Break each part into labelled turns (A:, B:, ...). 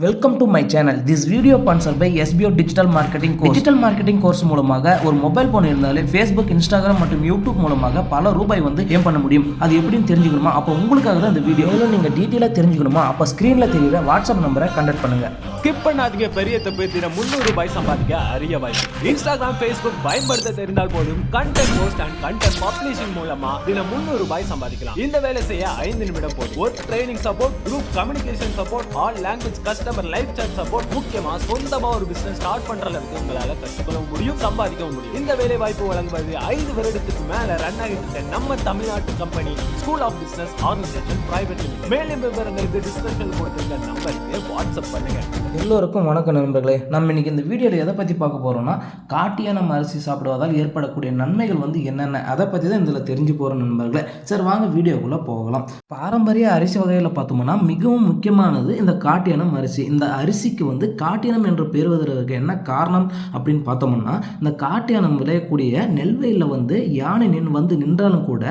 A: Welcome to my channel. This video sponsored by SBO digital marketing course. Digital marketing course மூலமாக ஒரு mobile phone இருந்தாலே Facebook, Instagram மற்றும் YouTube மூலமாக பல ரூபாய் ஏம் பண்ண முடியும். அது எப்படின்னு தெரிஞ்சுக்கணுமா? அப்போ உங்களுக்காக தான் இந்த வீடியோ. மேலும் நீங்கள் டீட்டெயிலாக தெரிஞ்சுக்கணுமா? அப்போ ஸ்க்ரீனில் தெரியுற வாட்ஸ்அப் நம்பரை கான்டாக்ட் பண்ணுங்க.
B: ஸ்கிப் பண்ணாதீங்க. பெரிய தப்பு தினம் 300 ரூபாய் சம்பாதிக்க அரிய வாய்ப்பு. இன்ஸ்டாகிராம், ஃபேஸ்புக் பயன்படுத்த தெரிந்தால் போதும் content post and content publishing மூலமா தினம் 300 ரூபாய் சம்பாதிக்கலாம். இந்த வேலை செய்ய 5 நிமிடம் போதும். Work training support, group communication support, all language customer live chat support, முக்கியமா சொந்தமா ஒரு பிசினஸ் ஸ்டார்ட் பண்ற அளவுக்கு உங்களால கற்றுக்கொள்ள முடியும், சம்பாதிக்க முடியும். இந்த வேலை வாய்ப்பு வழங்குவது 5 வருடத்துக்கு மேல ரன் ஆகிட்டு நம்ம தமிழ்நாட்டு company school of business organisation private limited. மேலும் விவரங்களுக்கு டிஸ்கிரிப்ஷன் கொடுத்திருக்க நம்பருக்கு வாட்ஸ்அப் பண்ணுங்க.
A: எல்லோருக்கும் வணக்கம் நண்பர்களே. நம்ம இன்னைக்கு இந்த வீடியோவில் எதை பற்றி பார்க்க போகிறோம்னா, காட்டியான அரிசி சாப்பிடுவதால் ஏற்படக்கூடிய நன்மைகள் என்னென்ன, அதை பற்றி தான் இதில் தெரிஞ்சு போகிறோம் நண்பர்களே. சரி வாங்க வீடியோக்குள்ளே போகலாம். பாரம்பரிய அரிசி வகையில் பார்த்தோம்னா மிகவும் முக்கியமானது இந்த காட்டியானம் அரிசி. இந்த அரிசிக்கு காட்டியானம் என்று பேர் வருவதற்கு என்ன காரணம் அப்படின்னு பார்த்தோம்னா, இந்த காட்டியானம் விளையக்கூடிய நெல்வயலில் யானை நின்றாலும் கூட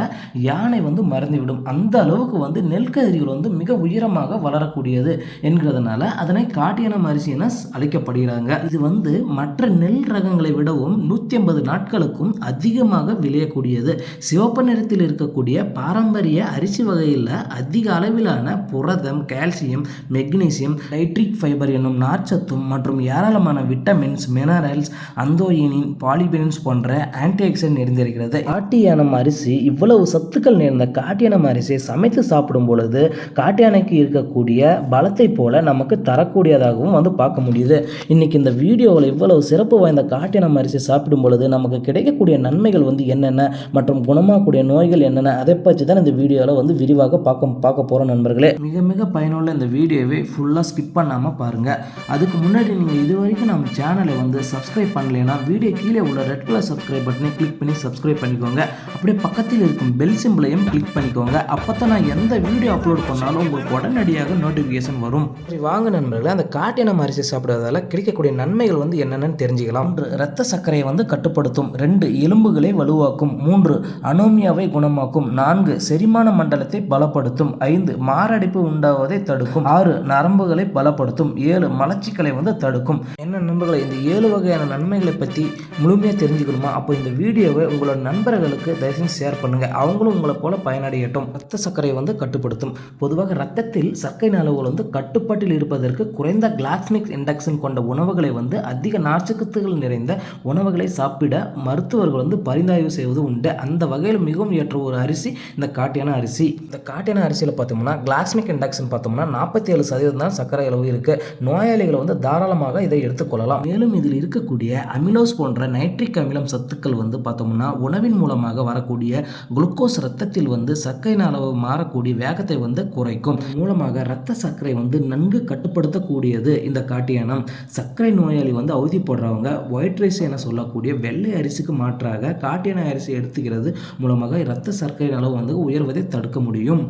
A: யானை மறந்துவிடும். அந்த அளவுக்கு நெல்கதிர்கள் மிக உயரமாக வளரக்கூடியது என்கிறதுனால அதனை காட்டியான அரிசி என அழைக்கப்படுகிறாங்க. இது மற்ற நெல் ரகங்களை விடவும் 150 நாட்களுக்கும் அதிகமாக விளையக்கூடியது. சிவப்பு நிறத்தில் இருக்கக்கூடிய பாரம்பரிய அரிசி வகையில் அதிக அளவிலான புரதம், கால்சியம், மெக்னீசியம், நைட்ரிக் ஃபைபர் என்னும் நார்ச்சத்தும் மற்றும் ஏராளமான விட்டமின்ஸ், மினரல்ஸ், அந்தோயினின், பாலிபெனின்ஸ் போன்ற ஆன்டிஆக்சிடென்ட் நிறைந்திருக்கிறது. காட்டியானம் அரிசி இவ்வளவு சத்துக்கள் நிறைந்த காட்டியானம் அரிசியை சமைத்து சாப்பிடும் பொழுது காட்டியானைக்கு இருக்கக்கூடிய பலத்தை போல நமக்கு தரக்கூடியதாகவும் பார்க்க முடியுது. இன்னைக்கு இந்த வீடியோவில் இவ்வளவு சிறப்பு வாய்ந்த காட்டியானம் அரிசி சாப்பிடும் பொழுது நமக்கு கிடைக்கக்கூடிய நன்மைகள் என்னென்ன மற்றும் குணமாகக்கூடிய நோய்கள் என்னென்ன, அதை பற்றி தான் இந்த வீடியோவில் விரிவாக பார்க்க போகிறோம் நண்பர்களே. மிக மிக பயனுள்ள இந்த வீடியோவை ஃபுல்லாக ஸ்கிப் பண்ணாமல் பாருங்கள். அதுக்கு முன்னாடி நீங்கள் இது வரைக்கும் நம்ம சேனலை சப்ஸ்கிரைப் பண்ணலைன்னா வீடியோ கீழே உள்ள ரெட் கலர் சப்ஸ்கிரைப் பட்டனை கிளிக் பண்ணி சப்ஸ்கிரைப் பண்ணிக்கோங்க. அப்படியே பக்கத்தில் இருக்கும் பெல் சிம்பிளையும் கிளிக் பண்ணிக்கோங்க. அப்போ தான் நான் எந்த வீடியோ அப்லோட் பண்ணாலும் உங்களுக்கு உடனடியாக நோட்டிஃபிகேஷன் வரும். வாங்க நண்பர்களே, அந்த காட்டியானம் அரிசி சாப்பிடுவதால் கிடைக்கக்கூடிய நன்மைகள் என்னென்னு தெரிஞ்சுக்கலாம். 1. இரத்த சர்க்கரையை கட்டுப்படுத்தும். 2. எலும்புகளை வலுவாக்கும். 3. அனோமியாவை குணமாக்கும். 4. செரிமான மண்டலத்தை பலப்படுத்தும். 5. மாரடைப்பு உண்டாவதை தடுக்கும். 6. நரம்புகளை பலப்படுத்தும். 7. மலச்சிக்கலை தடுக்கும். என்ன நண்பர்களை, இந்த 7 வகையான நன்மைகளை பற்றி முழுமையாக தெரிஞ்சுக்கணுமா? அப்போ இந்த வீடியோவை உங்களோட நண்பர்களுக்கு தயவுசெய்து ஷேர் பண்ணுங்க. அவங்களும் உங்களை போல பயனடையட்டும். இரத்த சர்க்கரையை கட்டுப்படுத்தும். பொதுவாக இரத்தத்தில் சர்க்கரை அளவுகள் கட்டுப்பாட்டில் இருப்பதற்கு குறைந்த கிளாக்மிக் இண்டெக்ஸ் கொண்ட உணவுகளை அதிக நார்ச்சத்துகள் நிறைந்த உணவுகளை சாப்பிட மருத்துவர்கள் பரிந்துரை செய்வது உண்டு. அந்த வகையில் மிகவும் ஏற்ற ஒரு அரிசி இந்த காட்டியான அரிசி. இந்த காட்டியான அரிசியில் பார்த்தோம்னா கிளாக்மிக் இண்டெக்ஸ் பார்த்தோம்னா 47% தான் சர்க்கரை அளவு இருக்கு. நோயாளிகள் தாராளமாக இதை எடுத்துக்கொள்ளலாம். மேலும் இதில் இருக்கக்கூடிய அமிலோஸ் போன்ற நைட்ரிக் அமிலம் சத்துக்கள் பார்த்தோம்னா உணவின் மூலமாக வரக்கூடிய குளுக்கோஸ் ரத்தத்தில் சர்க்கரை அளவு மாறக்கூடிய வேகத்தை குறைக்கும். மூலமாக இரத்த சர்க்கரை நன்கு கட்டுப்படுத்தக்கூடியது இந்த காட்டியானம். சர்க்கரை நோயாளி அவதிப்படுறவங்க ஒயிட் ரைஸ் என சொல்லக்கூடிய வெள்ளை அரிசிக்கு மாற்றாக காட்டியான அரிசி எடுத்துக்கிறது மூலமாக இரத்த சர்க்கரை அளவு உயர்வதை தடுக்க முடியும்.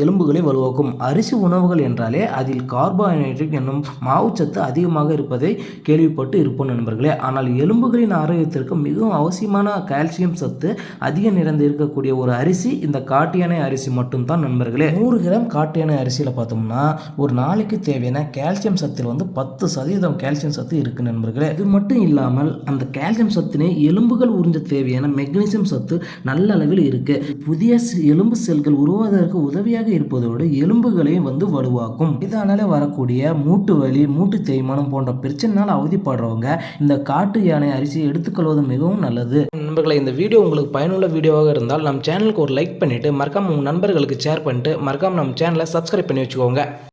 A: எலும்புகளை வலுவாக்கும். அரிசி உணவுகள் என்றாலே அதில் கார்போஹைட்ரேட் என்னும் மாவுச்சத்து அதிகமாக இருப்பதை கேள்விப்பட்டு இருப்போம் நண்பர்களே. ஆனால் எலும்புகளின் ஆரோக்கியத்திற்கு மிகவும் அவசியமான கால்சியம் சத்து அதிகம் நிறைந்து இருக்கக்கூடிய ஒரு அரிசி இந்த காட்டியான அரிசி மட்டும் தான் நண்பர்களே. 100 கிராம் காட்டியான அரிசியில் பார்த்தோம்னா ஒரு நாளைக்கு தேவையான கால்சியம் சத்தில் 10% கால்சியம் சத்து இருக்கு நண்பர்களே. இது மட்டும் இல்லாமல் அந்த கால்சியம் சத்தினை எலும்புகள் உறிஞ்ச தேவையான மெக்னீசியம் சத்து நல்ல அளவில் இருக்கு. புதிய எலும்பு செல்கள் உருவாவதற்கு உதவியாக இருப்பதோடு எலும்புகளையும் வலுவாக்கும். இதனால வரக்கூடிய மூட்டு வலி, மூட்டு தேய்மானம் போன்ற பிரச்சனையால் அவதிப்படுறவங்க இந்த காட்டு யானை அரிசியை எடுத்துக்கொள்வது மிகவும் நல்லது. நண்பர்களே, இந்த வீடியோ உங்களுக்கு பயனுள்ள வீடியோவாக இருந்தால் நம்ம சேனலுக்கு ஒரு லைக் பண்ணிட்டு மறக்காம உங்க நண்பர்களுக்கு ஷேர் பண்ணிட்டு மறக்காம நம்ம சேனலை சப்ஸ்கிரைப் பண்ணி வச்சுக்கோங்க.